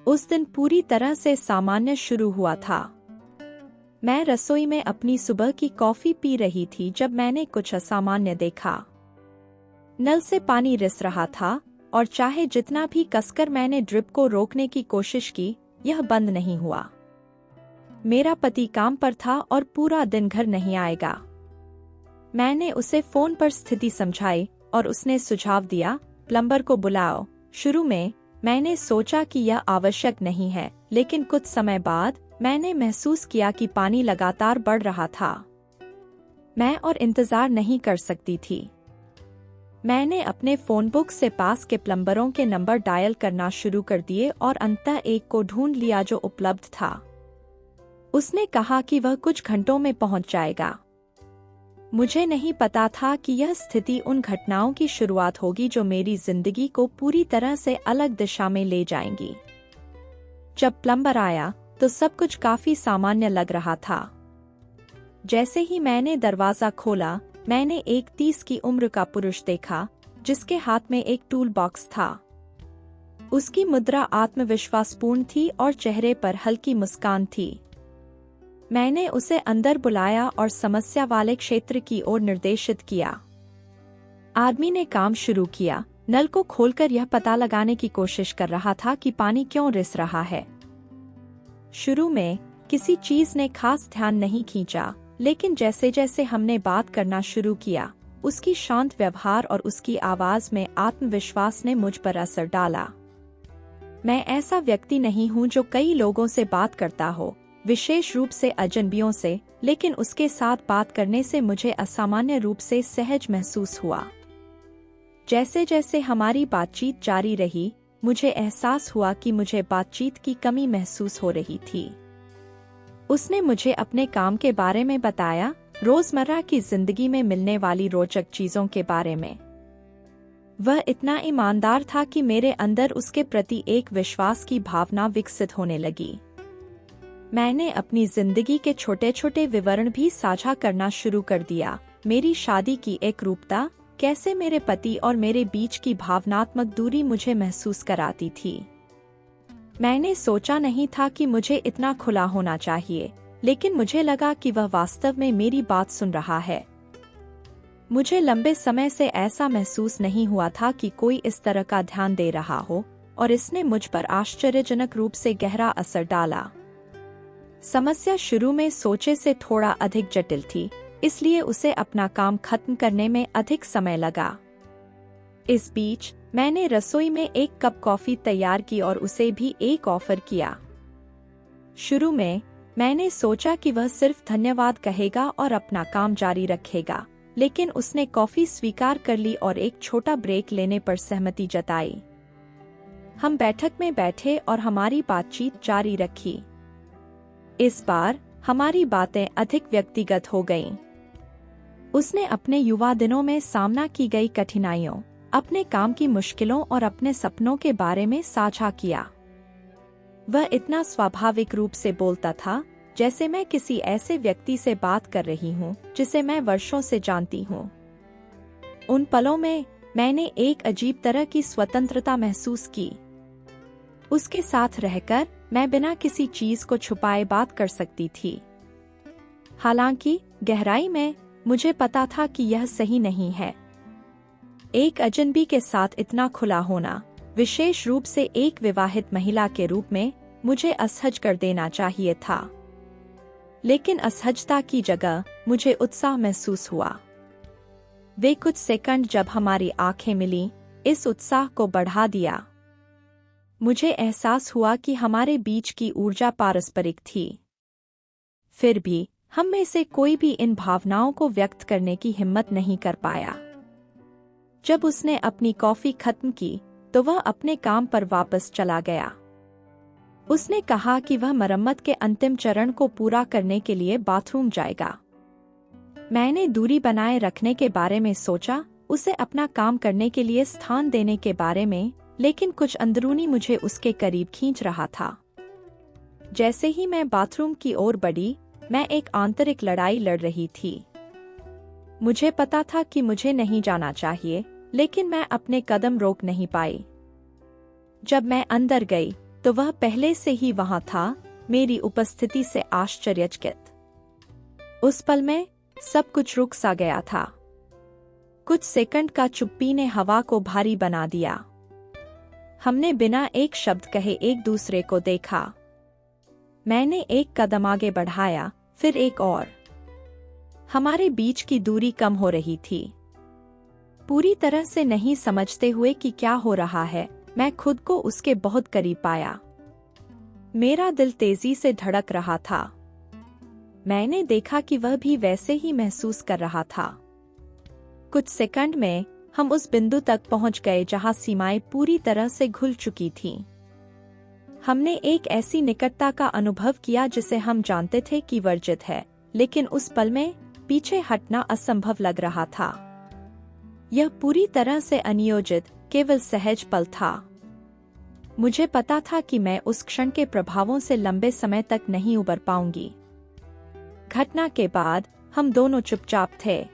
उस दिन पूरी तरह से सामान्य शुरू हुआ था। मैं रसोई में अपनी सुबह की कॉफी पी रही थी जब मैंने कुछ असामान्य देखा। नल से पानी रिस रहा था और चाहे जितना भी कसकर मैंने ड्रिप को रोकने की कोशिश की, यह बंद नहीं हुआ। मेरा पति काम पर था और पूरा दिन घर नहीं आएगा। मैंने उसे फोन पर स्थिति समझाई और उसने सुझाव दिया, प्लम्बर को बुलाओ। शुरू में मैंने सोचा कि यह आवश्यक नहीं है, लेकिन कुछ समय बाद मैंने महसूस किया कि पानी लगातार बढ़ रहा था। मैं और इंतजार नहीं कर सकती थी। मैंने अपने फोन बुक से पास के प्लम्बरों के नंबर डायल करना शुरू कर दिए और अंततः एक को ढूंढ लिया जो उपलब्ध था। उसने कहा कि वह कुछ घंटों में पहुंच जाएगा। मुझे नहीं पता था कि यह स्थिति उन घटनाओं की शुरुआत होगी जो मेरी जिंदगी को पूरी तरह से अलग दिशा में ले जाएंगी। जब प्लम्बर आया तो सब कुछ काफी सामान्य लग रहा था। जैसे ही मैंने दरवाजा खोला, मैंने एक 30 की उम्र का पुरुष देखा जिसके हाथ में एक टूल बॉक्स था। उसकी मुद्रा आत्मविश्वासपूर्ण थी और चेहरे पर हल्की मुस्कान थी। मैंने उसे अंदर बुलाया और समस्या वाले क्षेत्र की ओर निर्देशित किया। आदमी ने काम शुरू किया। नल को खोलकर यह पता लगाने की कोशिश कर रहा था कि पानी क्यों रिस रहा है। शुरू में किसी चीज ने खास ध्यान नहीं खींचा, लेकिन जैसे जैसे हमने बात करना शुरू किया, उसकी शांत व्यवहार और उसकी आवाज में आत्मविश्वास ने मुझ पर असर डाला। मैं ऐसा व्यक्ति नहीं हूं जो कई लोगों से बात करता हो, विशेष रूप से अजनबियों से, लेकिन उसके साथ बात करने से मुझे असामान्य रूप से सहज महसूस हुआ। जैसे जैसे हमारी बातचीत जारी रही, मुझे एहसास हुआ कि मुझे बातचीत की कमी महसूस हो रही थी। उसने मुझे अपने काम के बारे में बताया, रोजमर्रा की जिंदगी में मिलने वाली रोचक चीजों के बारे में। वह इतना ईमानदार था कि मेरे अंदर उसके प्रति एक विश्वास की भावना विकसित होने लगी। मैंने अपनी जिंदगी के छोटे छोटे विवरण भी साझा करना शुरू कर दिया। मेरी शादी की एकरूपता, कैसे मेरे पति और मेरे बीच की भावनात्मक दूरी मुझे महसूस कराती थी। मैंने सोचा नहीं था कि मुझे इतना खुला होना चाहिए, लेकिन मुझे लगा कि वह वास्तव में मेरी बात सुन रहा है। मुझे लंबे समय से ऐसा महसूस नहीं हुआ था कि कोई इस तरह का ध्यान दे रहा हो, और इसने मुझ पर आश्चर्यजनक रूप से गहरा असर डाला। समस्या शुरू में सोचे से थोड़ा अधिक जटिल थी, इसलिए उसे अपना काम खत्म करने में अधिक समय लगा। इस बीच मैंने रसोई में एक कप कॉफी तैयार की और उसे भी एक ऑफर किया। शुरू में मैंने सोचा कि वह सिर्फ धन्यवाद कहेगा और अपना काम जारी रखेगा, लेकिन उसने कॉफी स्वीकार कर ली और एक छोटा ब्रेक लेने पर सहमति जताई। हम बैठक में बैठे और हमारी बातचीत जारी रखी। इस बार हमारी बातें अधिक व्यक्तिगत हो गईं। उसने अपने युवा दिनों में सामना की गई कठिनाइयों, अपने काम की मुश्किलों और अपने सपनों के बारे में साझा किया। वह इतना स्वाभाविक रूप से बोलता था, जैसे मैं किसी ऐसे व्यक्ति से बात कर रही हूँ जिसे मैं वर्षों से जानती हूँ। उन पलों में मैंने एक अजीब तरह की स्वतंत्रता महसूस की। उसके साथ रहकर मैं बिना किसी चीज को छुपाए बात कर सकती थी। हालांकि गहराई में मुझे पता था कि यह सही नहीं है। एक अजनबी के साथ इतना खुला होना, विशेष रूप से एक विवाहित महिला के रूप में, मुझे असहज कर देना चाहिए था। लेकिन असहजता की जगह मुझे उत्साह महसूस हुआ। वे कुछ सेकंड जब हमारी आंखें मिलीं, इस उत्साह को बढ़ा दिया। मुझे एहसास हुआ कि हमारे बीच की ऊर्जा पारस्परिक थी। फिर भी हम में से कोई भी इन भावनाओं को व्यक्त करने की हिम्मत नहीं कर पाया। जब उसने अपनी कॉफी खत्म की तो वह अपने काम पर वापस चला गया। उसने कहा कि वह मरम्मत के अंतिम चरण को पूरा करने के लिए बाथरूम जाएगा। मैंने दूरी बनाए रखने के बारे में सोचा, उसे अपना काम करने के लिए स्थान देने के बारे में, लेकिन कुछ अंदरूनी मुझे उसके करीब खींच रहा था। जैसे ही मैं बाथरूम की ओर बढ़ी, मैं एक आंतरिक लड़ाई लड़ रही थी। मुझे पता था कि मुझे नहीं जाना चाहिए, लेकिन मैं अपने कदम रोक नहीं पाई। जब मैं अंदर गई तो वह पहले से ही वहां था, मेरी उपस्थिति से आश्चर्यचकित। उस पल में सब कुछ रुक सा गया था। कुछ सेकंड का चुप्पी ने हवा को भारी बना दिया। हमने बिना एक शब्द कहे एक दूसरे को देखा। मैंने एक कदम आगे बढ़ाया, फिर एक और। हमारे बीच की दूरी कम हो रही थी। पूरी तरह से नहीं समझते हुए कि क्या हो रहा है, मैं खुद को उसके बहुत करीब पाया। मेरा दिल तेजी से धड़क रहा था। मैंने देखा कि वह भी वैसे ही महसूस कर रहा था। कुछ सेकंड में हम उस बिंदु तक पहुंच गए जहां सीमाएं पूरी तरह से घुल चुकी थीं। हमने एक ऐसी निकटता का अनुभव किया जिसे हम जानते थे कि वर्जित है, लेकिन उस पल में पीछे हटना असंभव लग रहा था। यह पूरी तरह से अनियोजित, केवल सहज पल था। मुझे पता था कि मैं उस क्षण के प्रभावों से लंबे समय तक नहीं उबर पाऊंगी। घटना के बाद हम दोनों चुपचाप थे।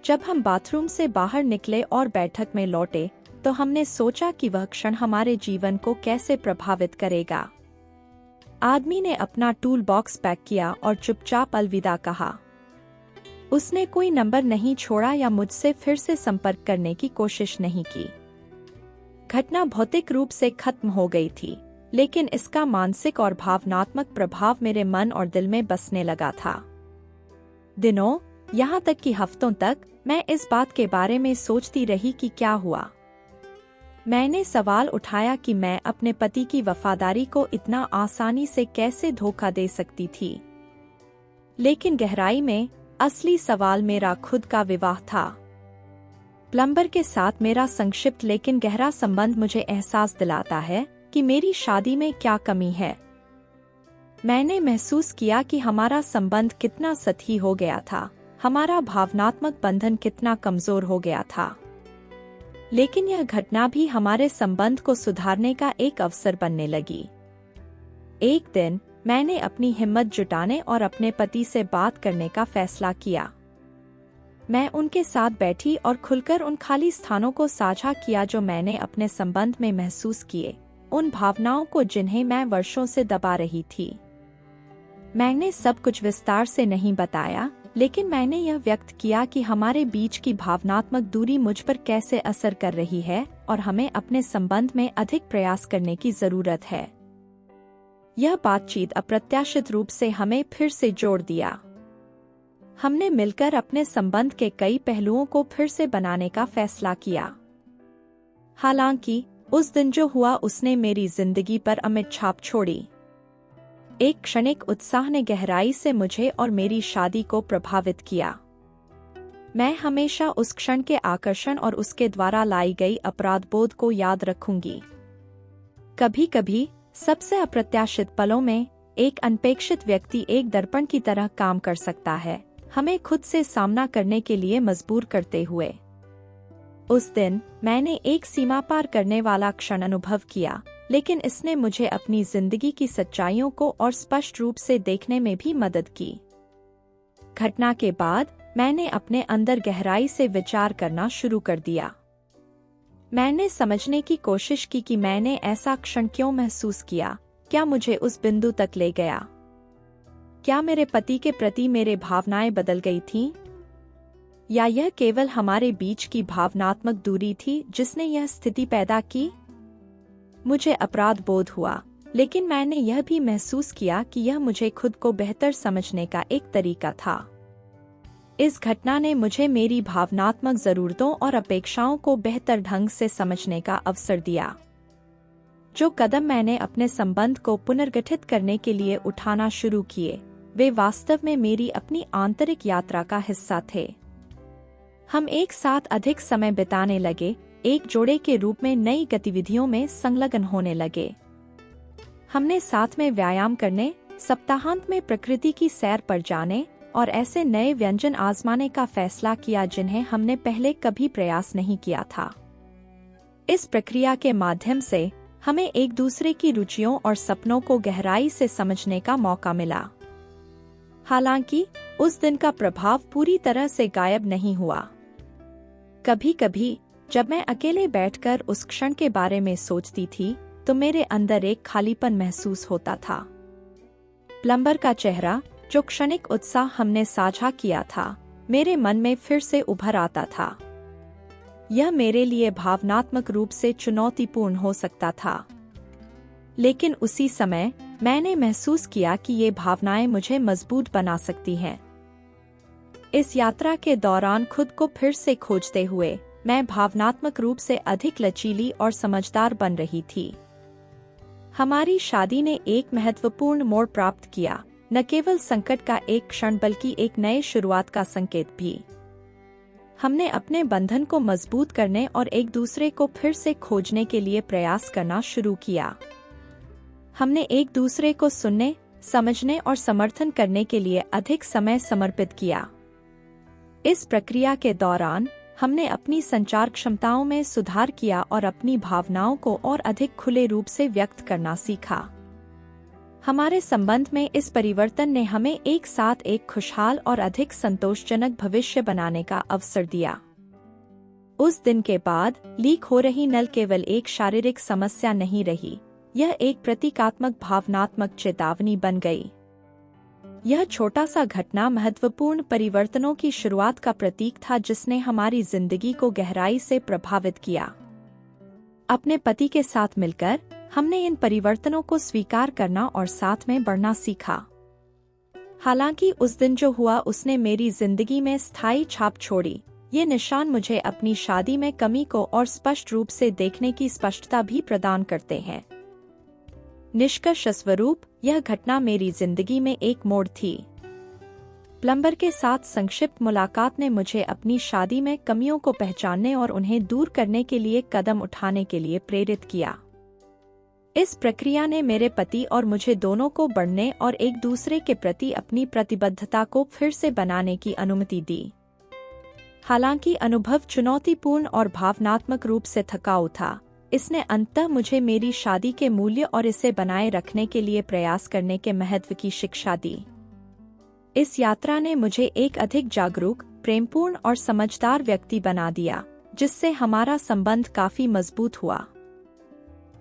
जब हम बाथरूम से बाहर निकले और बैठक में लौटे, तो हमने सोचा कि वह क्षण हमारे जीवन को कैसे प्रभावित करेगा। आदमी ने अपना टूल बॉक्स पैक किया और चुपचाप अलविदा कहा। उसने कोई नंबर नहीं छोड़ा या मुझसे फिर से संपर्क करने की कोशिश नहीं की। घटना भौतिक रूप से खत्म हो गई थी, लेकिन इसका मानसिक और भावनात्मक प्रभाव मेरे मन और दिल में बसने लगा था। दिनों, यहाँ तक कि हफ्तों तक, मैं इस बात के बारे में सोचती रही कि क्या हुआ। मैंने सवाल उठाया कि मैं अपने पति की वफादारी को इतना आसानी से कैसे धोखा दे सकती थी। लेकिन गहराई में असली सवाल मेरा खुद का विवाह था। प्लम्बर के साथ मेरा संक्षिप्त लेकिन गहरा संबंध मुझे एहसास दिलाता है कि मेरी शादी में क्या कमी है। मैंने महसूस किया कि हमारा संबंध कितना सतही हो गया था, हमारा भावनात्मक बंधन कितना कमजोर हो गया था। लेकिन यह घटना भी हमारे संबंध को सुधारने का एक अवसर बनने लगी। एक दिन मैंने अपनी हिम्मत जुटाने और अपने पति से बात करने का फैसला किया। मैं उनके साथ बैठी और खुलकर उन खाली स्थानों को साझा किया जो मैंने अपने संबंध में महसूस किए, उन भावनाओं को जिन्हें मैं वर्षों से दबा रही थी। मैंने सब कुछ विस्तार से नहीं बताया, लेकिन मैंने यह व्यक्त किया कि हमारे बीच की भावनात्मक दूरी मुझ पर कैसे असर कर रही है और हमें अपने संबंध में अधिक प्रयास करने की जरूरत है। यह बातचीत अप्रत्याशित रूप से हमें फिर से जोड़ दिया। हमने मिलकर अपने संबंध के कई पहलुओं को फिर से बनाने का फैसला किया। हालांकि उस दिन जो हुआ उसने मेरी जिंदगी पर अमिट छाप छोड़ी। एक क्षणिक उत्साह ने गहराई से मुझे और मेरी शादी को प्रभावित किया। मैं हमेशा उस क्षण के आकर्षण और उसके द्वारा लाई गई अपराधबोध को याद रखूंगी। कभी-कभी सबसे अप्रत्याशित पलों में एक अनपेक्षित व्यक्ति एक दर्पण की तरह काम कर सकता है, हमें खुद से सामना करने के लिए मजबूर करते हुए। उस दिन मैंने एक सीमा पार करने वाला क्षण अनुभव किया, लेकिन इसने मुझे अपनी जिंदगी की सच्चाइयों को और स्पष्ट रूप से देखने में भी मदद की। घटना के बाद मैंने अपने अंदर गहराई से विचार करना शुरू कर दिया। मैंने समझने की कोशिश की कि मैंने ऐसा क्षण क्यों महसूस किया, क्या मुझे उस बिंदु तक ले गया। क्या मेरे पति के प्रति मेरे भावनाएं बदल गई थीं? या यह केवल हमारे बीच की भावनात्मक दूरी थी जिसने यह स्थिति पैदा की? मुझे अपराध बोध हुआ, लेकिन मैंने यह भी महसूस किया कि यह मुझे खुद को बेहतर समझने का एक तरीका था। इस घटना ने मुझे मेरी भावनात्मक जरूरतों और अपेक्षाओं को बेहतर ढंग से समझने का अवसर दिया। जो कदम मैंने अपने संबंध को पुनर्गठित करने के लिए उठाना शुरू किए, वे वास्तव में मेरी अपनी आंतरिक यात्रा का हिस्सा थे। हम एक साथ अधिक समय बिताने लगे, एक जोड़े के रूप में नई गतिविधियों में संलग्न होने लगे। हमने साथ में व्यायाम करने, सप्ताहांत में प्रकृति की सैर पर जाने और ऐसे नए व्यंजन आजमाने का फैसला किया जिन्हें हमने पहले कभी प्रयास नहीं किया था। इस प्रक्रिया के माध्यम से हमें एक दूसरे की रुचियों और सपनों को गहराई से समझने का मौका मिला। हालांकि उस दिन का प्रभाव पूरी तरह से गायब नहीं हुआ। कभी-कभी जब मैं अकेले बैठकर उस क्षण के बारे में सोचती थी, तो मेरे अंदर एक खालीपन महसूस होता था। प्लम्बर का चेहरा, जो क्षणिक उत्साह हमने साझा किया था, मेरे मन में फिर से उभर आता था। यह मेरे लिए भावनात्मक रूप से चुनौतीपूर्ण हो सकता था, लेकिन उसी समय मैंने महसूस किया कि ये भावनाएं मुझे मजबूत बना सकती हैं। इस यात्रा के दौरान खुद को फिर से खोजते हुए मैं भावनात्मक रूप से अधिक लचीली और समझदार बन रही थी। हमारी शादी ने एक महत्वपूर्ण मोड़ प्राप्त किया, न केवल संकट का एक क्षण बल्कि एक नए शुरुआत का संकेत भी। हमने अपने बंधन को मजबूत करने और एक दूसरे को फिर से खोजने के लिए प्रयास करना शुरू किया। हमने एक दूसरे को सुनने, समझने और समर्थन करने के लिए अधिक समय समर्पित किया। इस प्रक्रिया के दौरान हमने अपनी संचार क्षमताओं में सुधार किया और अपनी भावनाओं को और अधिक खुले रूप से व्यक्त करना सीखा। हमारे संबंध में इस परिवर्तन ने हमें एक साथ एक खुशहाल और अधिक संतोषजनक भविष्य बनाने का अवसर दिया। उस दिन के बाद लीक हो रही नल केवल एक शारीरिक समस्या नहीं रही, यह एक प्रतीकात्मक भावनात्मक चेतावनी बन गई। यह छोटा सा घटना महत्वपूर्ण परिवर्तनों की शुरुआत का प्रतीक था जिसने हमारी जिंदगी को गहराई से प्रभावित किया। अपने पति के साथ मिलकर हमने इन परिवर्तनों को स्वीकार करना और साथ में बढ़ना सीखा। हालांकि उस दिन जो हुआ उसने मेरी जिंदगी में स्थायी छाप छोड़ी, ये निशान मुझे अपनी शादी में कमी को और स्पष्ट रूप से देखने की स्पष्टता भी प्रदान करते हैं। निष्कर्ष स्वरूप यह घटना मेरी जिंदगी में एक मोड़ थी। प्लम्बर के साथ संक्षिप्त मुलाकात ने मुझे अपनी शादी में कमियों को पहचानने और उन्हें दूर करने के लिए कदम उठाने के लिए प्रेरित किया। इस प्रक्रिया ने मेरे पति और मुझे दोनों को बढ़ने और एक दूसरे के प्रति अपनी प्रतिबद्धता को फिर से बनाने की अनुमति दी। हालांकि अनुभव चुनौतीपूर्ण और भावनात्मक रूप से थकाऊ था, इसने अंततः मुझे मेरी शादी के मूल्य और इसे बनाए रखने के लिए प्रयास करने के महत्व की शिक्षा दी। इस यात्रा ने मुझे एक अधिक जागरूक, प्रेमपूर्ण और समझदार व्यक्ति बना दिया, जिससे हमारा संबंध काफी मजबूत हुआ।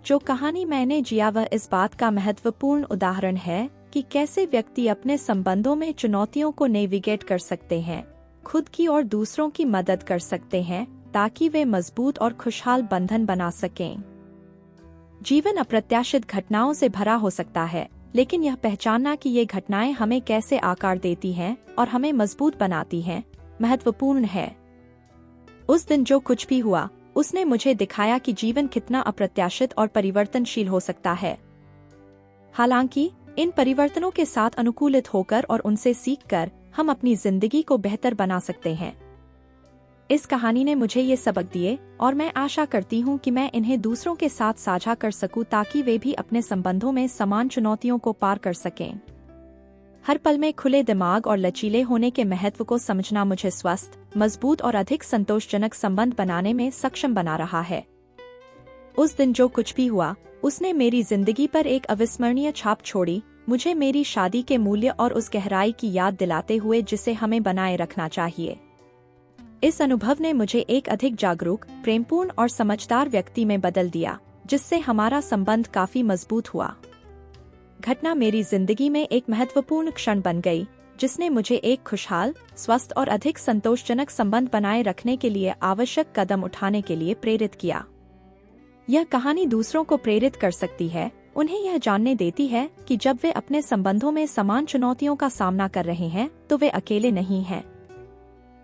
जो कहानी मैंने जिया वह इस बात का महत्वपूर्ण उदाहरण है कि कैसे व्यक्ति अपने संबंधों में चुनौतियों को नेविगेट कर सकते हैं, खुद की और दूसरों की मदद कर सकते हैं ताकि वे मजबूत और खुशहाल बंधन बना सकें। जीवन अप्रत्याशित घटनाओं से भरा हो सकता है, लेकिन यह पहचानना कि ये घटनाएं हमें कैसे आकार देती हैं और हमें मजबूत बनाती हैं, महत्वपूर्ण है। उस दिन जो कुछ भी हुआ उसने मुझे दिखाया कि जीवन कितना अप्रत्याशित और परिवर्तनशील हो सकता है। हालांकि इन परिवर्तनों के साथ अनुकूलित होकर और उनसे सीखकर हम अपनी जिंदगी को बेहतर बना सकते हैं। इस कहानी ने मुझे ये सबक दिए और मैं आशा करती हूँ कि मैं इन्हें दूसरों के साथ साझा कर सकूं ताकि वे भी अपने संबंधों में समान चुनौतियों को पार कर सकें। हर पल में खुले दिमाग और लचीले होने के महत्व को समझना मुझे स्वस्थ, मजबूत और अधिक संतोषजनक संबंध बनाने में सक्षम बना रहा है। उस दिन जो कुछ भी हुआ उसने मेरी जिंदगी पर एक अविस्मरणीय छाप छोड़ी, मुझे मेरी शादी के मूल्य और उस गहराई की याद दिलाते हुए जिसे हमें बनाए रखना चाहिए। इस अनुभव ने मुझे एक अधिक जागरूक, प्रेमपूर्ण और समझदार व्यक्ति में बदल दिया, जिससे हमारा संबंध काफी मजबूत हुआ। घटना मेरी जिंदगी में एक महत्वपूर्ण क्षण बन गई, जिसने मुझे एक खुशहाल, स्वस्थ और अधिक संतोषजनक संबंध बनाए रखने के लिए आवश्यक कदम उठाने के लिए प्रेरित किया। यह कहानी दूसरों को प्रेरित कर सकती है, उन्हें यह जानने देती है कि जब वे अपने संबंधों में समान चुनौतियों का सामना कर रहे हैं तो वे अकेले नहीं हैं।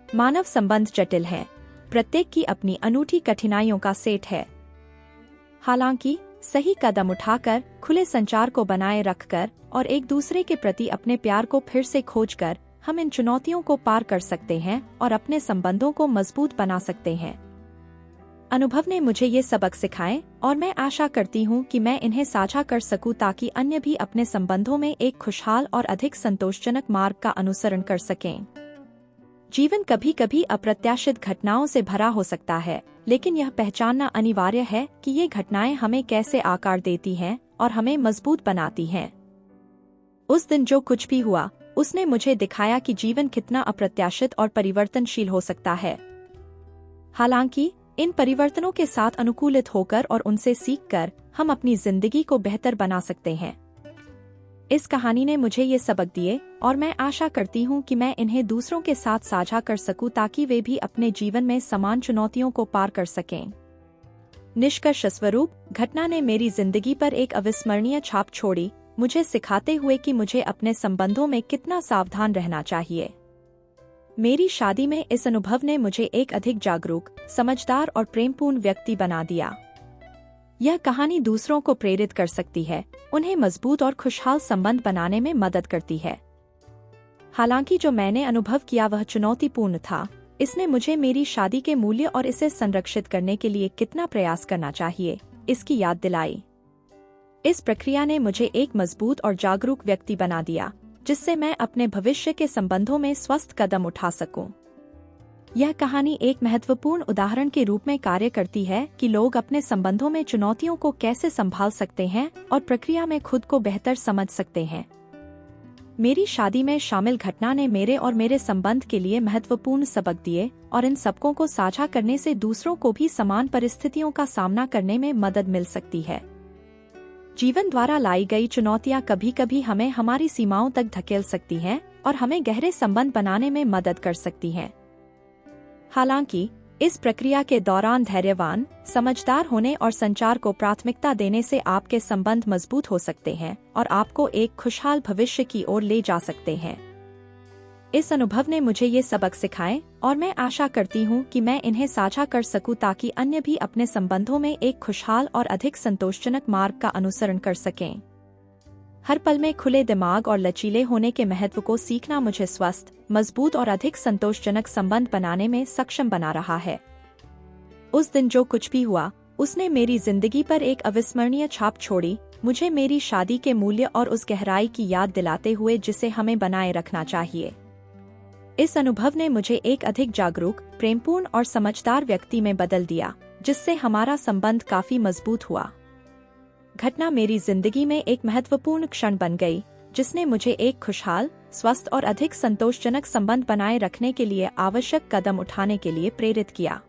मानव संबंध जटिल हैं, प्रत्येक की अपनी अनूठी कठिनाइयों का सेट है। हालांकि सही कदम उठाकर, खुले संचार को बनाए रखकर और एक दूसरे के प्रति अपने प्यार को फिर से खोजकर हम इन चुनौतियों को पार कर सकते हैं और अपने संबंधों को मजबूत बना सकते हैं। अनुभव ने मुझे ये सबक सिखाए और मैं आशा करती हूँ कि मैं इन्हें साझा कर सकूं ताकि अन्य भी अपने संबंधों में एक खुशहाल और अधिक संतोषजनक मार्ग का अनुसरण कर सकें। जीवन कभी कभी अप्रत्याशित घटनाओं से भरा हो सकता है, लेकिन यह पहचानना अनिवार्य है कि ये घटनाएं हमें कैसे आकार देती हैं और हमें मजबूत बनाती हैं। उस दिन जो कुछ भी हुआ उसने मुझे दिखाया कि जीवन कितना अप्रत्याशित और परिवर्तनशील हो सकता है। हालांकि इन परिवर्तनों के साथ अनुकूलित होकर और उनसे सीखकर हम अपनी जिंदगी को बेहतर बना सकते हैं। इस कहानी ने मुझे ये सबक दिए और मैं आशा करती हूँ कि मैं इन्हें दूसरों के साथ साझा कर सकूं ताकि वे भी अपने जीवन में समान चुनौतियों को पार कर सकें। निष्कर्ष स्वरूप, घटना ने मेरी जिंदगी पर एक अविस्मरणीय छाप छोड़ी, मुझे सिखाते हुए कि मुझे अपने संबंधों में कितना सावधान रहना चाहिए। मेरी शादी में इस अनुभव ने मुझे एक अधिक जागरूक, समझदार और प्रेमपूर्ण व्यक्ति बना दिया। यह कहानी दूसरों को प्रेरित कर सकती है, उन्हें मजबूत और खुशहाल संबंध बनाने में मदद करती है। हालांकि जो मैंने अनुभव किया वह चुनौतीपूर्ण था, इसने मुझे मेरी शादी के मूल्य और इसे संरक्षित करने के लिए कितना प्रयास करना चाहिए, इसकी याद दिलाई। इस प्रक्रिया ने मुझे एक मजबूत और जागरूक व्यक्ति बना दिया, जिससे मैं अपने भविष्य के संबंधों में स्वस्थ कदम उठा सकूं। यह कहानी एक महत्वपूर्ण उदाहरण के रूप में कार्य करती है कि लोग अपने संबंधों में चुनौतियों को कैसे संभाल सकते हैं और प्रक्रिया में खुद को बेहतर समझ सकते हैं। मेरी शादी में शामिल घटना ने मेरे और मेरे संबंध के लिए महत्वपूर्ण सबक दिए और इन सबकों को साझा करने से दूसरों को भी समान परिस्थितियों का सामना करने में मदद मिल सकती है। जीवन द्वारा लाई गई चुनौतियां कभी कभी हमें हमारी सीमाओं तक धकेल सकती हैं और हमें गहरे संबंध बनाने में मदद कर सकती हैं। हालांकि इस प्रक्रिया के दौरान धैर्यवान, समझदार होने और संचार को प्राथमिकता देने से आपके संबंध मजबूत हो सकते हैं और आपको एक खुशहाल भविष्य की ओर ले जा सकते हैं। इस अनुभव ने मुझे ये सबक सिखाए और मैं आशा करती हूँ कि मैं इन्हें साझा कर सकूं ताकि अन्य भी अपने संबंधों में एक खुशहाल और अधिक संतोषजनक मार्ग का अनुसरण कर सकें। हर पल में खुले दिमाग और लचीले होने के महत्व को सीखना मुझे स्वस्थ, मजबूत और अधिक संतोषजनक संबंध बनाने में सक्षम बना रहा है। उस दिन जो कुछ भी हुआ, उसने मेरी जिंदगी पर एक अविस्मरणीय छाप छोड़ी, मुझे मेरी शादी के मूल्य और उस गहराई की याद दिलाते हुए जिसे हमें बनाए रखना चाहिए। इस अनुभव ने मुझे एक अधिक जागरूक, प्रेमपूर्ण और समझदार व्यक्ति में बदल दिया, जिससे हमारा संबंध काफी मजबूत हुआ। घटना मेरी जिंदगी में एक महत्वपूर्ण क्षण बन गई, जिसने मुझे एक खुशहाल, स्वस्थ और अधिक संतोषजनक संबंध बनाए रखने के लिए आवश्यक कदम उठाने के लिए प्रेरित किया।